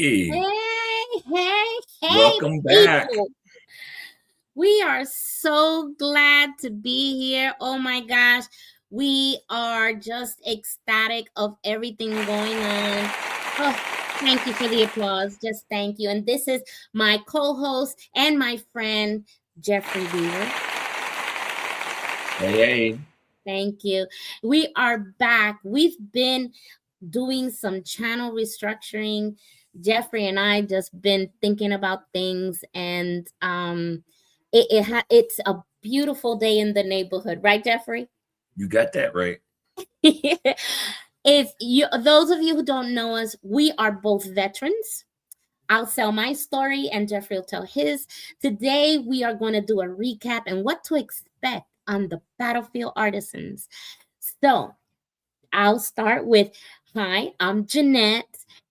Hey, Hey, welcome back. people. We are so glad to be here. Oh my gosh. We are just ecstatic of everything going on. Oh, thank you for the applause. Just thank you. And this is my co host and my friend, Jeffrey Weaver. Hey. Thank you. We are back. We've been doing some channel restructuring. Jeffrey and I just been thinking about things, and it's a beautiful day in the neighborhood, right, Jeffrey? You got that right. If you, those of you who don't know us, we are both veterans. I'll tell my story and Jeffrey will tell his. Today, we are going to do a recap and what to expect on the Battlefield Artisans. So, I'll start with hi, I'm Jeanette,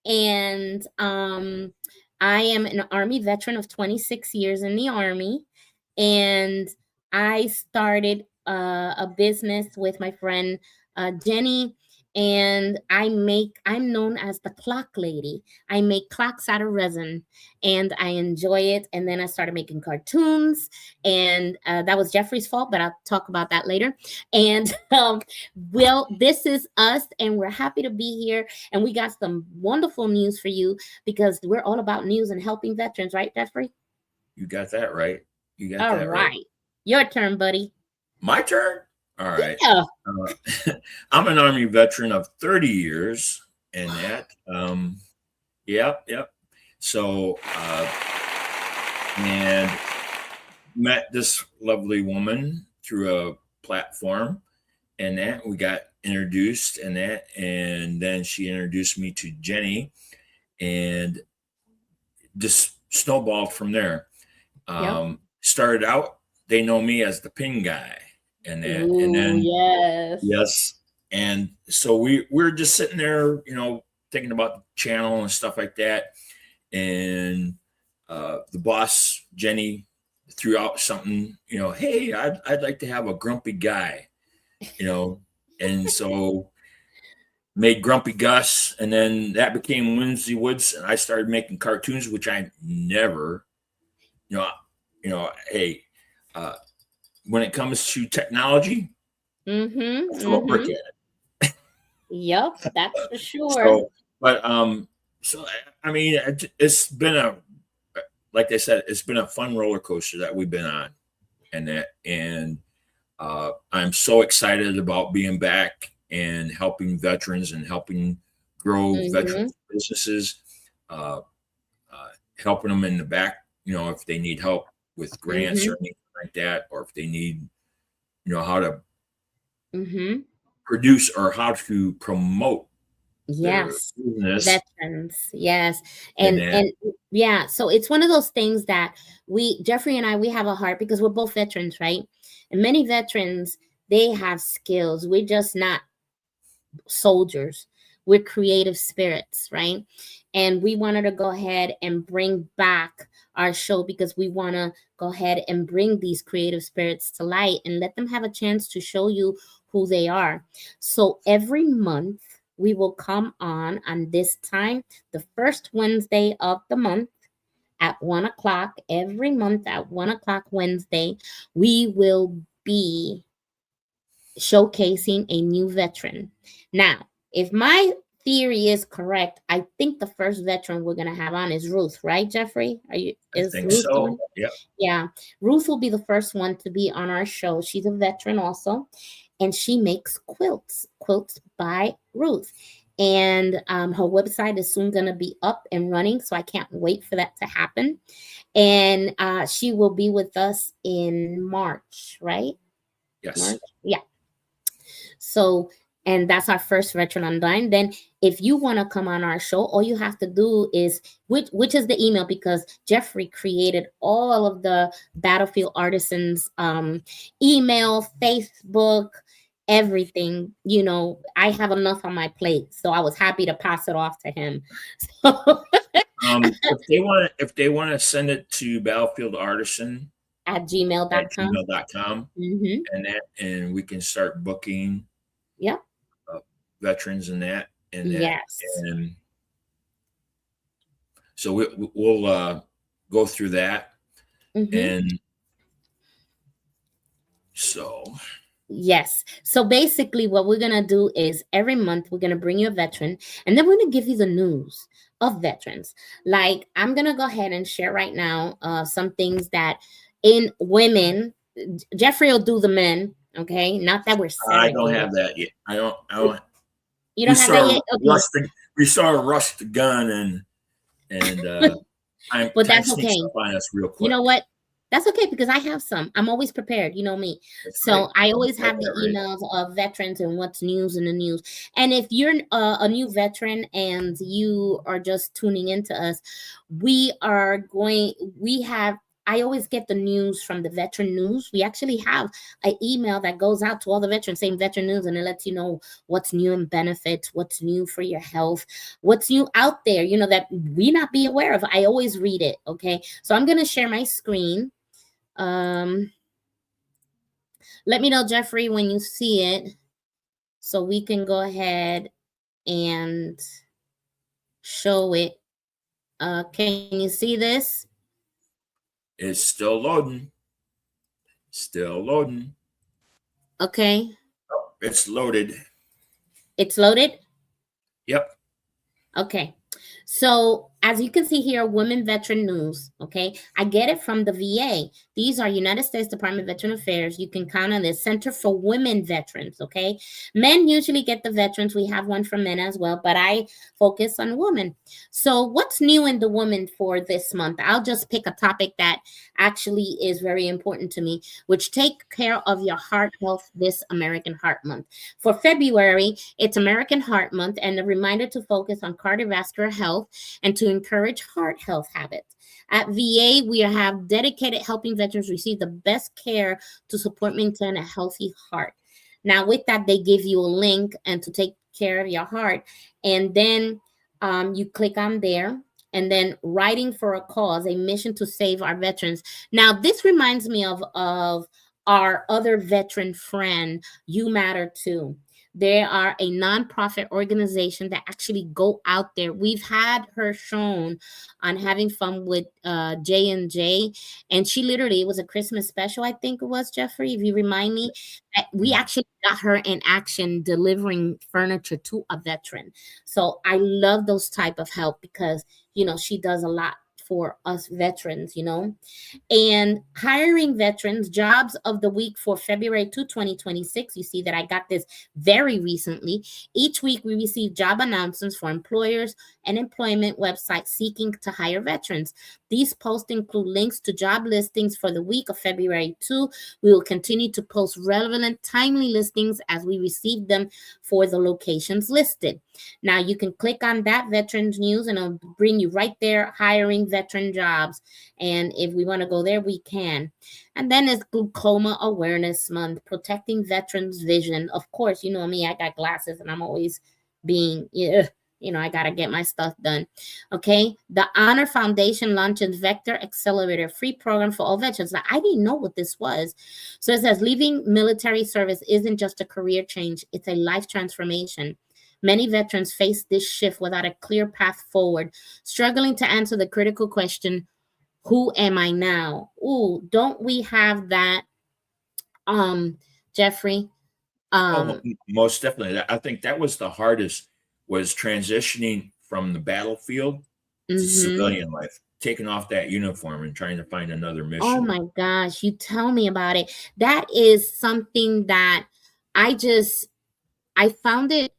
and I am an Army veteran of 26 years in the Army. And I started a business with my friend Jenny, and I'm known as the clock lady. I make clocks out of resin, and I enjoy it. And then I started making cartoons, and that was Jeffrey's fault, but I'll talk about that later. And well, this is us, and we're happy to be here. And we got some wonderful news for you because we're all about news and helping veterans, right, Jeffrey? You got that right. You got All that right. right. Your turn, buddy. My turn? All right. Yeah. I'm an Army veteran of 30 years and that. Yep. So, and met this lovely woman through a platform and that we got introduced and that. And then she introduced me to Jenny and just snowballed from there. Yep. Started out, they know me as the pin guy and that, and Ooh, then yes. yes, and so we're just sitting there, thinking about the channel and stuff like that, and the boss Jenny threw out something, hey, I'd like to have a grumpy guy, and so made Grumpy Gus, and then that became Lindsay Woods, and I started making cartoons, which I never, you know, hey, uh, when it comes to technology, Mm-hmm. I'll throw a brick Mm-hmm. at it. Yep, that's for sure. So, but so I mean, it's been like I said, it's been a fun roller coaster that we've been on, and I'm so excited about being back and helping veterans and helping grow Mm-hmm. veterans businesses, uh, helping them in the back, if they need help with grants Mm-hmm. or anything like that, or if they need, how to Mm-hmm. produce or how to promote their Yes. business Veterans. Yes. and And that. and yeah, so it's one of those things that we Jeffrey and I we have a heart because we're both veterans, right? And many veterans, they have skills. We're just not soldiers. We're creative spirits, right? And we wanted to go ahead and bring back our show because we want to go ahead and bring these creative spirits to light and let them have a chance to show you who they are. So every month we will come on this time, the first Wednesday of the month at 1 o'clock. Every month at 1 o'clock Wednesday, we will be showcasing a new veteran. Now, if my theory is correct, I think the first veteran we're gonna have on is Ruth, right, Jeffrey? I Is think Ruth the one? so. Yeah. Yeah, Ruth will be the first one to be on our show. She's a veteran also, and she makes quilts by Ruth. And her website is soon going to be up and running, so I can't wait for that to happen. And she will be with us in March, right? Yes. March, yeah. So, and that's our first veteran online. Then, if you want to come on our show, all you have to do is which is the email because Jeffrey created all of the Battlefield Artisans email, Facebook, everything. I have enough on my plate, so I was happy to pass it off to him. So, If they want to send it to Battlefield Artisan at at gmail.com. gmail.com Mm-hmm. and we can start booking Yep. veterans and that Yes. and So we'll go through that. And so yes. So basically what we're going to do is every month we're going to bring you a veteran, and then we're going to give you the news of veterans. Like, I'm going to go ahead and share right now some things that in women, Jeffrey will do the men. Okay. Not that we're I don't segregated. have that yet. I don't. You don't have that yet? Okay. We saw Rush the Gun and But time that's sneaks okay. up on us real quick. You know what? That's okay, because I have some. I'm always prepared. You know me. That's So great. I always have the emails of veterans and what's news in the news. And if you're a new veteran and you are just tuning into us, I always get the news from the veteran news. We actually have an email that goes out to all the veterans saying veteran news, and it lets you know what's new in benefits, what's new for your health, what's new out there, that we not be aware of. I always read it. Okay. So I'm going to share my screen. Let me know, Jeffrey, when you see it, so we can go ahead and show it. Can you see this? It's still loading. Okay. Oh, it's loaded. It's loaded? Yep. Okay. So as you can see here, women veteran news. Okay. I get it from the VA. These are United States Department of Veteran Affairs. You can count on this Center for Women Veterans. Okay. Men usually get the veterans. We have one for men as well, but I focus on women. So what's new in the women for this month? I'll just pick a topic that actually is very important to me, which take care of your heart health this American Heart Month. For February, it's American Heart Month, and a reminder to focus on cardiovascular health and to encourage heart health habits. At VA, we have dedicated helping veterans receive the best care to support maintain a healthy heart. Now, with that, they give you a link and to take care of your heart. And then you click on there, and then writing for a cause, a mission to save our veterans. Now, this reminds me of our other veteran friend, You Matter Too. They are a nonprofit organization that actually go out there. We've had her shown on Having Fun with J&J, and she literally, it was a Christmas special, I think it was, Jeffrey, if you remind me, that we actually got her in action delivering furniture to a veteran. So I love those type of help because, she does a lot for us veterans, and hiring veterans. Jobs of the week for February 2, 2026. You see that I got this very recently. Each week we receive job announcements for employers and employment websites seeking to hire veterans. These posts include links to job listings for the week of February 2. We will continue to post relevant, timely listings as we receive them for the locations listed. Now you can click on that veterans news and it'll bring you right there, hiring veteran jobs. And if we want to go there, we can. And then it's Glaucoma Awareness Month, protecting veterans' vision. Of course, you know me, I got glasses and I'm always being, I got to get my stuff done. Okay. The Honor Foundation launches Vector Accelerator, free program for all veterans. Now, I didn't know what this was. So it says leaving military service isn't just a career change, it's a life transformation. Many veterans face this shift without a clear path forward, struggling to answer the critical question, who am I now? Ooh, don't we have that, Jeffrey? Most definitely. I think that was the hardest, was transitioning from the battlefield to civilian life, taking off that uniform and trying to find another mission. Oh my gosh, you tell me about it. That is something that I found it.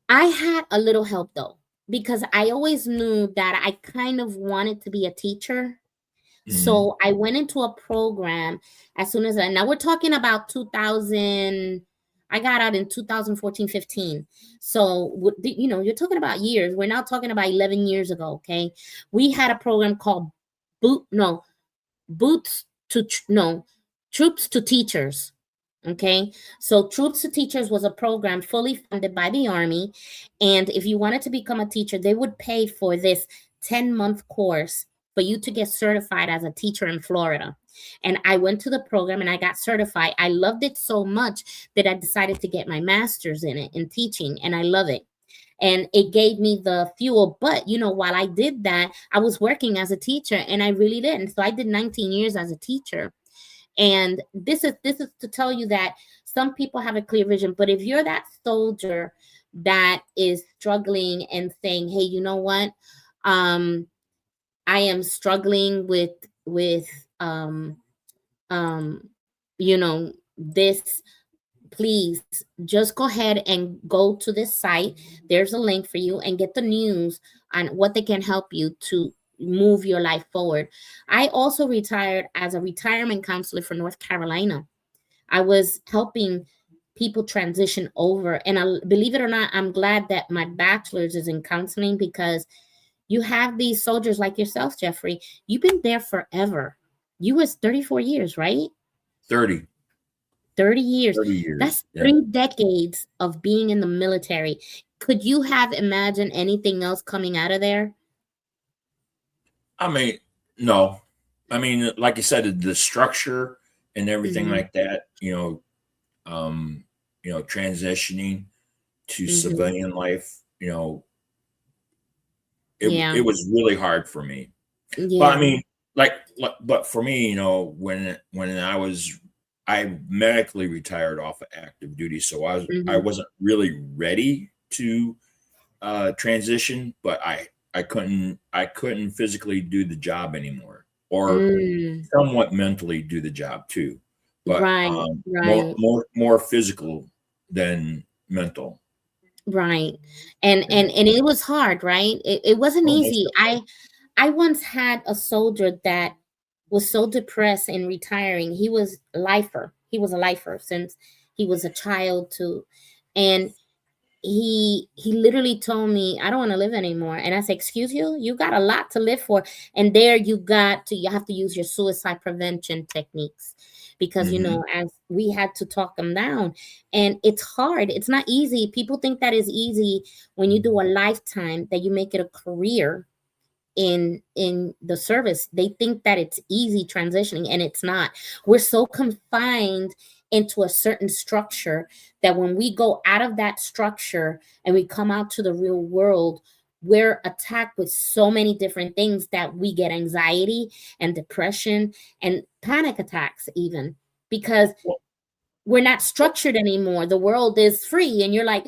I had a little help though, because I always knew that I kind of wanted to be a teacher. So I went into a program as soon as now we're talking about 2000. I got out in 2014, 15. So, you're talking about years. We're now talking about 11 years ago. Okay. We had a program called Troops to Teachers. Okay. So Troops to Teachers was a program fully funded by the Army. And if you wanted to become a teacher, they would pay for this 10-month course for you to get certified as a teacher in Florida. And I went to the program and I got certified. I loved it so much that I decided to get my master's in it, in teaching, and I love it. and it gave me the fuel. But while I did that, I was working as a teacher, and I really didn't. So I did 19 years as a teacher. And this is to tell you that some people have a clear vision, but if you're that soldier that is struggling and saying, hey, you know what, I am struggling with this, please just go ahead and go to this site. There's a link for you, and get the news on what they can help you to move your life forward. I also retired as a retirement counselor for North Carolina. I was helping people transition over, and believe it or not, I'm glad that my bachelor's is in counseling, because you have these soldiers like yourself, Jeffrey. You've been there forever. You was 34 years, right? 30 years. 30 years. That's 3 decades of being in the military. Could you have imagined anything else coming out of there? I mean, no. I mean, like you said, the structure and everything like that, transitioning to civilian life, it was really hard for me. Yeah. But I mean, but for me, when I medically retired off of active duty, so I wasn't really ready to transition, but I couldn't physically do the job anymore, or somewhat mentally do the job too, but more physical than mental. Right. And it was hard, right? It wasn't easy. I once had a soldier that was so depressed in retiring. He was a lifer since he was a child too. And he literally told me, I don't want to live anymore. And I said, excuse you? You got a lot to live for. And there you have to use your suicide prevention techniques, because, as we had to talk them down. And it's hard. It's not easy. People think that is easy when you do a lifetime, that you make it a career in the service. They think that it's easy transitioning, and it's not. We're so confined into a certain structure that when we go out of that structure and we come out to the real world, we're attacked with so many different things that we get anxiety and depression and panic attacks, even because we're not structured anymore. The world is free, and you're like,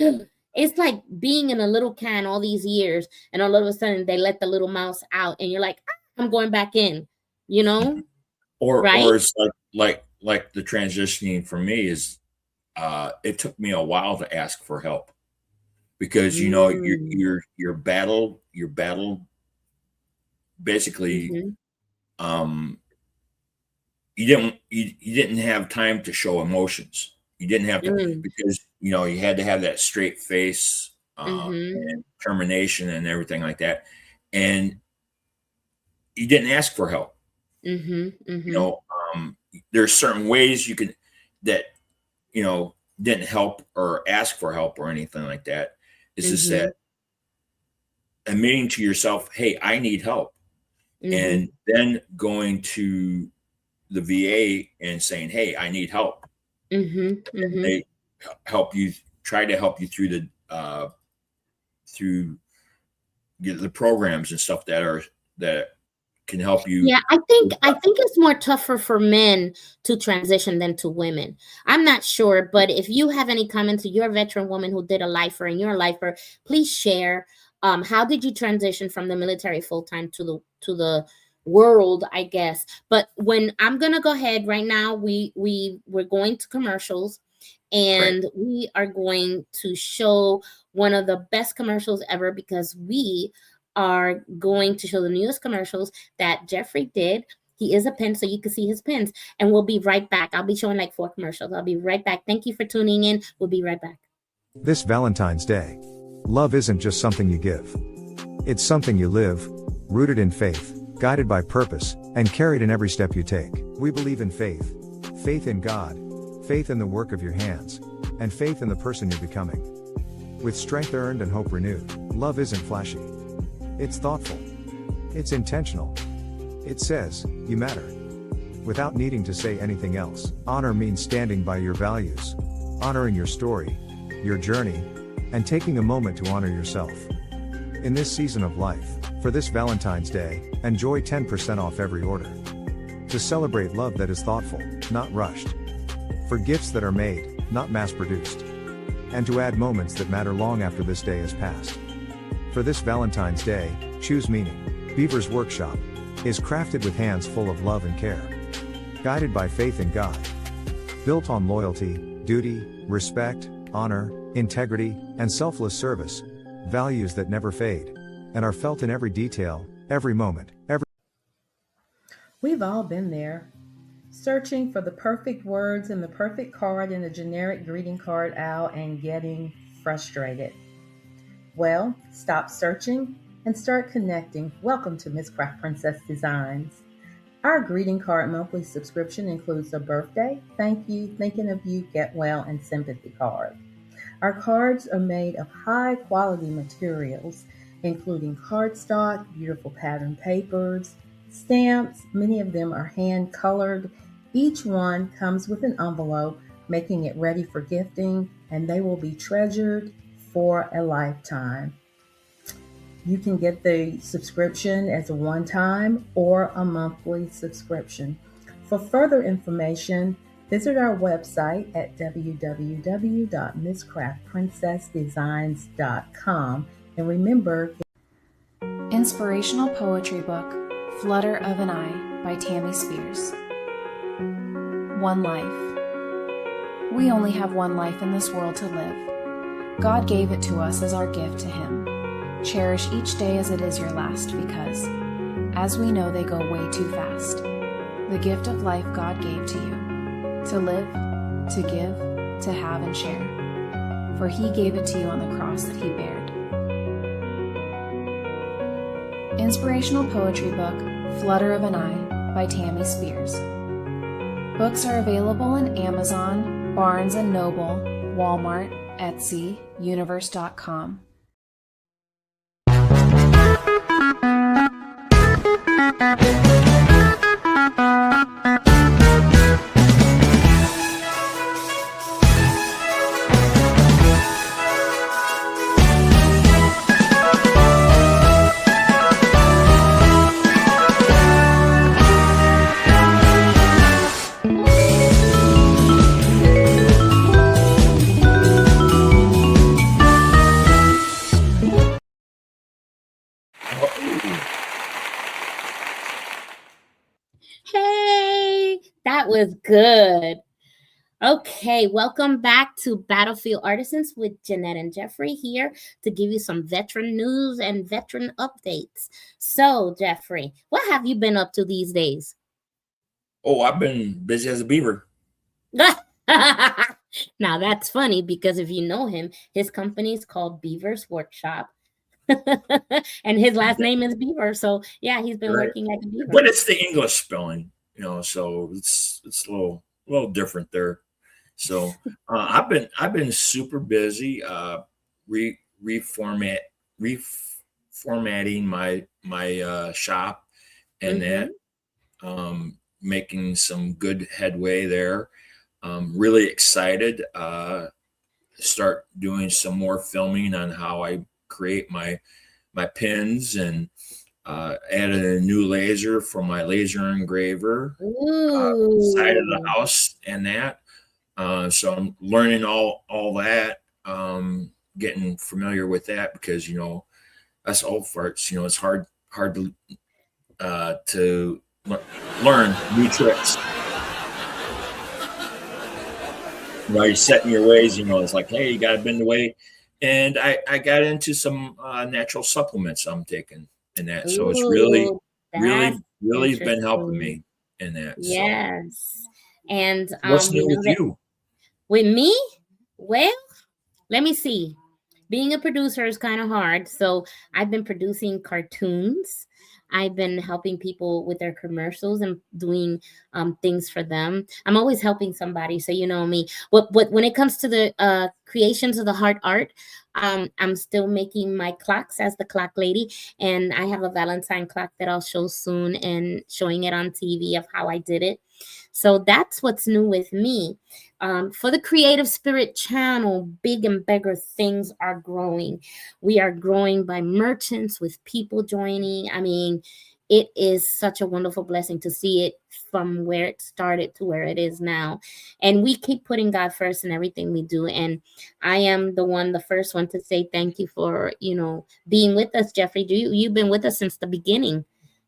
it's like being in a little can all these years, and all of a sudden they let the little mouse out, and you're like, I'm going back in, or right? Or it's like the transitioning for me is, it took me a while to ask for help, because your battle basically, you didn't have time to show emotions. You didn't have to, because you had to have that straight face, and determination and everything like that, and you didn't ask for help. There's certain ways you can that didn't help or ask for help or anything like that. It's just that admitting to yourself, hey, I need help, and then going to the VA and saying, hey, I need help. They try to help you through the programs and stuff that can help you. Yeah, I think it's more tougher for men to transition than to women. I'm not sure, but if you have any comments, you're a veteran woman who did a lifer and you're a lifer, please share. How did you transition from the military full-time to the world, I guess? But when I'm gonna go ahead right now, we're going to commercials, and we are going to show one of the best commercials ever, because we are going to show the newest commercials that Jeffrey did. He is a pin, so you can see his pins, and we'll be right back. I'll be showing like 4 commercials. I'll be right back. Thank you for tuning in. We'll be right back. This Valentine's Day, love isn't just something you give. It's something you live, rooted in faith, guided by purpose, and carried in every step you take. We believe in faith. Faith in God, faith in the work of your hands, and faith in the person you're becoming. With strength earned and hope renewed, love isn't flashy. It's thoughtful. It's intentional. It says, you matter. Without needing to say anything else. Honor means standing by your values, honoring your story, your journey, and taking a moment to honor yourself. In this season of life, for this Valentine's Day, enjoy 10% off every order. To celebrate love that is thoughtful, not rushed. For gifts that are made, not mass-produced. And to add moments that matter long after this day has passed. For this Valentine's Day, choose meaning. Beaver's Workshop is crafted with hands full of love and care. Guided by faith in God. Built on loyalty, duty, respect, honor, integrity, and selfless service. Values that never fade. And are felt in every detail, every moment, every. We've all been there, searching for the perfect words and the perfect card in a generic greeting card aisle and getting frustrated. Well, stop searching and start connecting. Welcome to Miss Craft Princess Designs. Our greeting card monthly subscription includes a birthday, thank you, thinking of you, get well, and sympathy card. Our cards are made of high quality materials, including cardstock, beautiful pattern papers, stamps. Many of them are hand colored. Each one comes with an envelope, making it ready for gifting, and they will be treasured for a lifetime. You can get the subscription as a one-time or a monthly subscription. For further information, visit our website at www.misscraftprincessdesigns.com. And remember, Inspirational Poetry Book, Flutter of an Eye by Tammy Spears. One life. We only have one life in this world to live. God gave it to us as our gift to Him. Cherish each day as it is your last because, as we know, they go way too fast. The gift of life God gave to you. To live, to give, to have and share. For He gave it to you on the cross that He bared. Inspirational Poetry Book, Flutter of an Eye by Tammy Spears. Books are available on Amazon, Barnes & Noble, Walmart, Etsy, Universe.com. Hey, that was good. Okay, welcome back to Battlefield Artisans with Jeanette and Jeffrey here to give you some veteran news and veteran updates. So, Jeffrey, what have you been up to these days? Oh, I've been busy as a beaver. Now, that's funny because if you know him, his company is called Beaver's Workshop. And his last name is Beaver. So, yeah, he's been Right. working like a beaver. But it's the English spelling, so it's a little different there. So I've been super busy reformatting my shop and that making some good headway there. Really excited start doing some more filming on how I create my pins and added a new laser for my laser engraver side of the house and that. So I'm learning all that, getting familiar with that because us old farts, it's hard to learn new tricks. You're setting your ways, it's like, hey, you got to bend the way. And I got into some natural supplements I'm taking in that. So it's really been helping me in that. Yes. So. And What's new with you? With me? Well, let me see. Being a producer is kind of hard. So I've been producing cartoons. I've been helping people with their commercials and doing things for them. I'm always helping somebody. So you know me. What when it comes to the creations of the heart art, I'm still making my clocks as the clock lady. And I have a Valentine clock that I'll show soon and showing it on TV of how I did it. So that's what's new with me. For the Creative Spirit channel, big and bigger things are growing. We are growing by merchants with people joining. I mean, it is such a wonderful blessing to see it from where it started to where it is now. And we keep putting God first in everything we do. And I am the first one to say thank you for, being with us, Jeffrey. You've been with us since the beginning,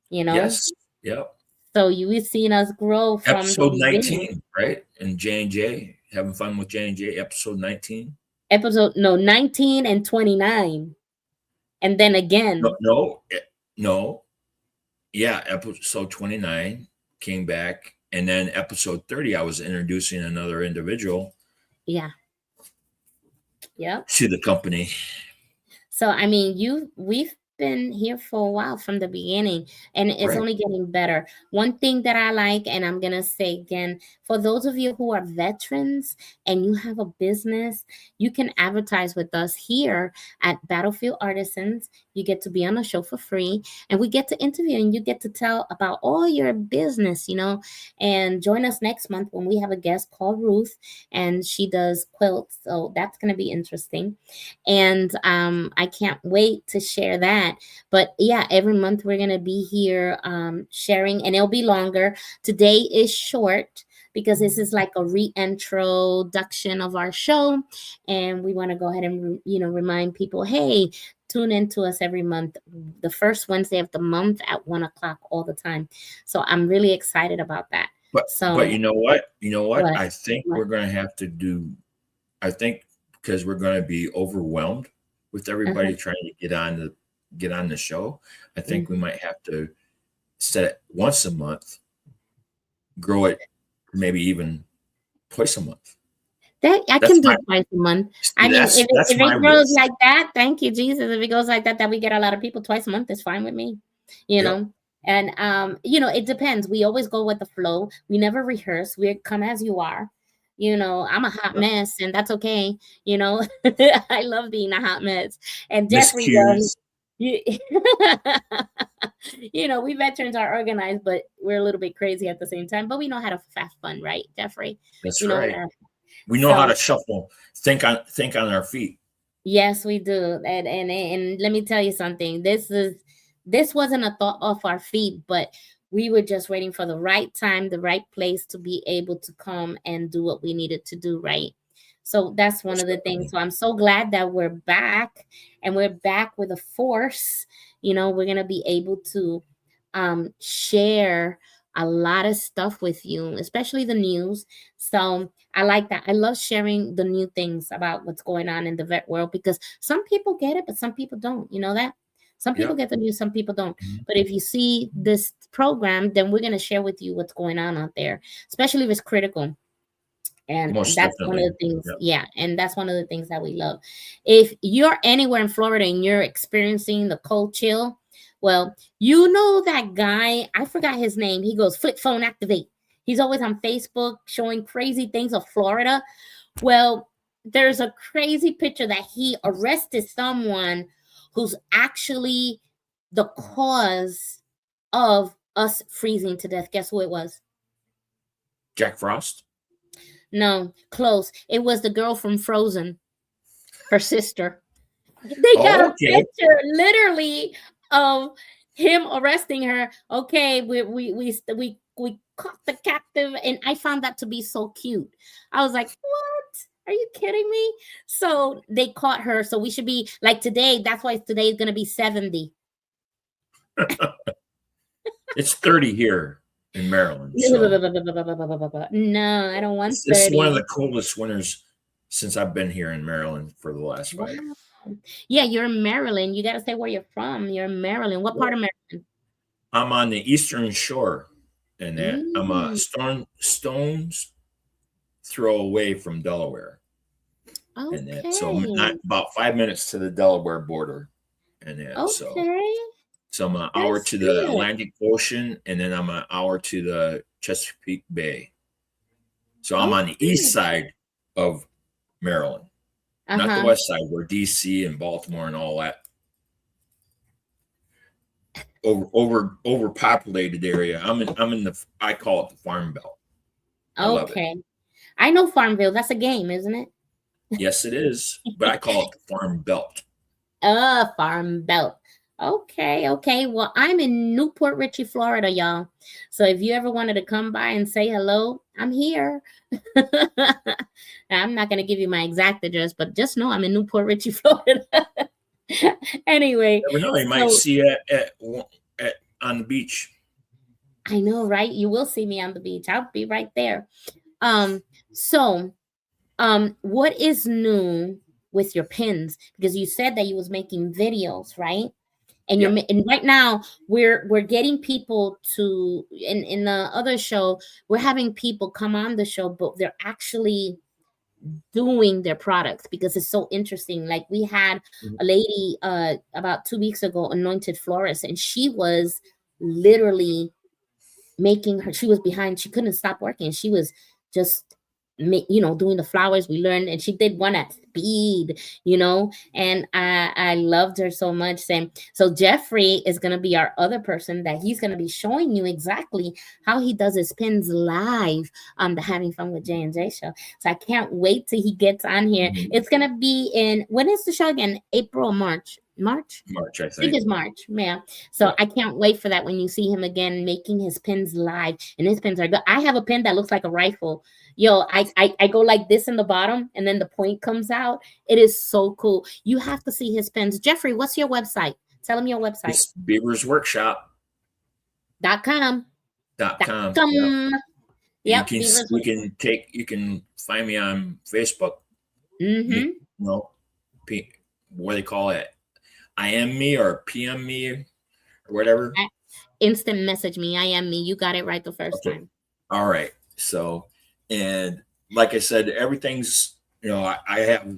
Yes. Yep. So you've seen us grow from Episode the beginning. 19, right? And J&J, having fun with J&J, episode 19. 19 and 29. And then again. No. Yeah, episode 29 came back. And then episode 30, I was introducing another individual. Yeah. Yep. To the company. So, I mean, we've been here for a while from the beginning, and it's Right. only getting better. One thing that I like, and I'm gonna say again, for those of you who are veterans and you have a business, you can advertise with us here at Battlefield Artisans. You get to be on the show for free, and we get to interview, and you get to tell about all your business, and join us next month when we have a guest called Ruth, and she does quilts. So that's gonna be interesting. And I can't wait to share that. But yeah, every month we're going to be here sharing, and it'll be longer. Today is short because this is like a reintroduction of our show. And we want to go ahead and, remind people, hey, tune in to us every month, the first Wednesday of the month at 1:00 all the time. So I'm really excited about that. But you know what? What? I think we're going to have to because we're going to be overwhelmed with everybody trying to get on the show. I think we might have to set it once a month, grow it maybe even twice a month. That I can do twice a month. I mean, if it grows like that, thank you, Jesus. If it goes like that we get a lot of people twice a month, it's fine with me. And it depends. We always go with the flow. We never rehearse. We come as you are. I'm a hot mess, and that's okay. I love being a hot mess. And Jeffrey does. We veterans are organized, but we're a little bit crazy at the same time. But we know how to have fun, right, Jeffrey? That's right. We know how to shuffle, think on our feet. Yes, we do. And let me tell you something. This wasn't a thought off our feet, but we were just waiting for the right time, the right place to be able to come and do what we needed to do, right? So that's one of the things. So I'm so glad that we're back, and we're back with a force. We're going to be able to share a lot of stuff with you, especially the news. So I like that. I love sharing the new things about what's going on in the vet world, because some people get it, but some people don't. You know that? Some people get the news, some people don't. But if you see this program, then we're going to share with you what's going on out there, especially if it's critical. And that's one of the things. Yeah. And that's one of the things that we love. If you're anywhere in Florida and you're experiencing the cold chill, well, that guy, I forgot his name. He goes, flip phone activate. He's always on Facebook showing crazy things of Florida. Well, there's a crazy picture that he arrested someone who's actually the cause of us freezing to death. Guess who it was? Jack Frost? No, close. It was the girl from Frozen, her sister. They got a picture, literally, of him arresting her. Okay, we caught the captive, and I found that to be so cute. I was like, what? Are you kidding me? So they caught her. So we should be like today. That's why today is going to be 70. It's 30 here in Maryland. So. No, I don't want 30. It's one of the coldest winters since I've been here in Maryland for the last 5. Wow. Yeah, you're in Maryland. You got to say where you're from. You're in Maryland. What part of Maryland? I'm on the eastern shore, and I'm a stone's throw away from Delaware. Okay. And so not about 5 minutes to the Delaware border. And so I'm an hour to the Atlantic Ocean, and then I'm an hour to the Chesapeake Bay. So I'm on the east side of Maryland, not the west side where DC and Baltimore and all that overpopulated area. I'm in the, I call it the Farm Belt. I love it. Okay. I know Farmville. That's a game, isn't it? Yes, it is, but I call it the Farm Belt. Farm Belt. Okay, okay. Well, I'm in Newport Richey, Florida, y'all. So if you ever wanted to come by and say hello, I'm here. I'm not going to give you my exact address, but just know I'm in Newport Richey, Florida. Anyway. You never know, you might see you on the beach. I know, right? You will see me on the beach. I'll be right there. So what is new with your pins? Because you said that you was making videos, right? And you're and right now we're getting people to in the other show, we're having people come on the show, but they're actually doing their products because it's so interesting. Like we had a lady about 2 weeks ago, Anointed Florist, and she was literally making her, she was behind, she couldn't stop working. She was just doing the flowers. We learned, and she did one at speed, and I loved her so much. And so Jeffrey is going to be our other person that he's going to be showing you exactly how he does his pins live on the Having Fun with J&J show. So I can't wait till he gets on here. It's going to be when is the show again? April, March, I think it's March. Yeah. So I can't wait for that when you see him again making his pins live. And his pins are good. I have a pin that looks like a rifle. Yo, I go like this in the bottom and then the point comes out. It is so cool. You have to see his pins. Jeffrey, what's your website? Tell him your website. It's beaversworkshop.com. Yep. You can find me on Facebook. What do they call it? IM me or PM me or whatever. Instant message me. IM me. You got it right the first time. All right. So, and like I said, everything's, I have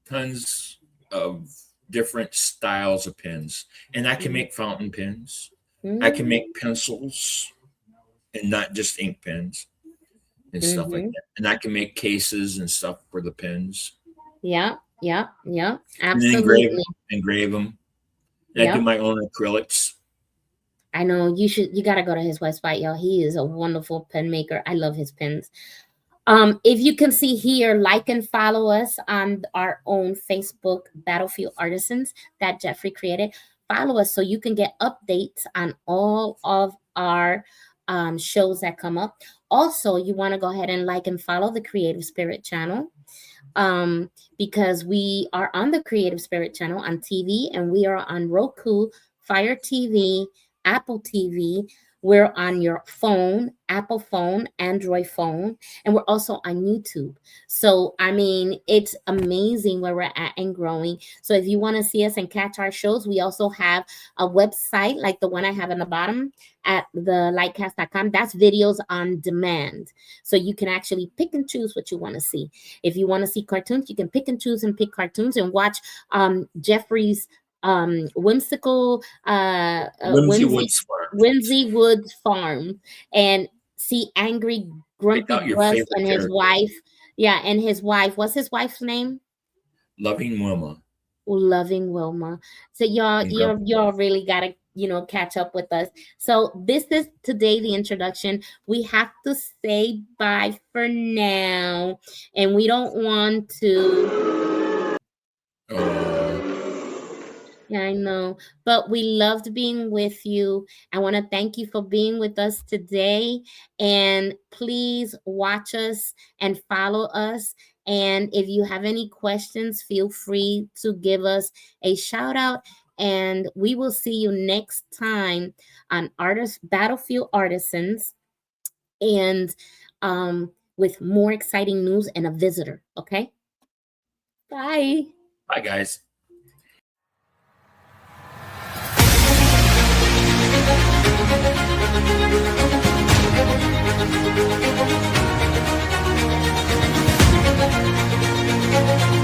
tons of different styles of pins, and I can make fountain pins. I can make pencils and not just ink pens and stuff like that. And I can make cases and stuff for the pins. Yeah. Absolutely. And engrave them. And I do my own acrylics. I know you got to go to his website, y'all. He is a wonderful pen maker. I love his pens. If you can see here, like and follow us on our own Facebook, Battlefield Artisans, that Jeffrey created. Follow us so you can get updates on all of our shows that come up. Also, you want to go ahead and like and follow the Creative Spirit channel. Because we are on the Creative Spirit channel on TV, and we are on Roku, Fire TV, Apple TV. We're on your phone, Apple phone, Android phone, and we're also on YouTube. So, I mean, it's amazing where we're at and growing. So if you want to see us and catch our shows, we also have a website like the one I have in the bottom at thelightcast.com. That's videos on demand. So you can actually pick and choose what you want to see. If you want to see cartoons, you can pick and choose and pick cartoons and watch Jeffrey's whimsical Whimsy Woods Farm and see Angry Grumpy Russ and his wife. Yeah, and his wife. What's his wife's name? Loving Wilma. So y'all really gotta catch up with us. So this is today the introduction. We have to say bye for now, and we don't want to. Yeah, I know, but we loved being with you. I want to thank you for being with us today, and please watch us and follow us. And if you have any questions, feel free to give us a shout out, and we will see you next time on Battlefield Artisans, and with more exciting news and a visitor. Okay, bye. Bye, guys. Thank you.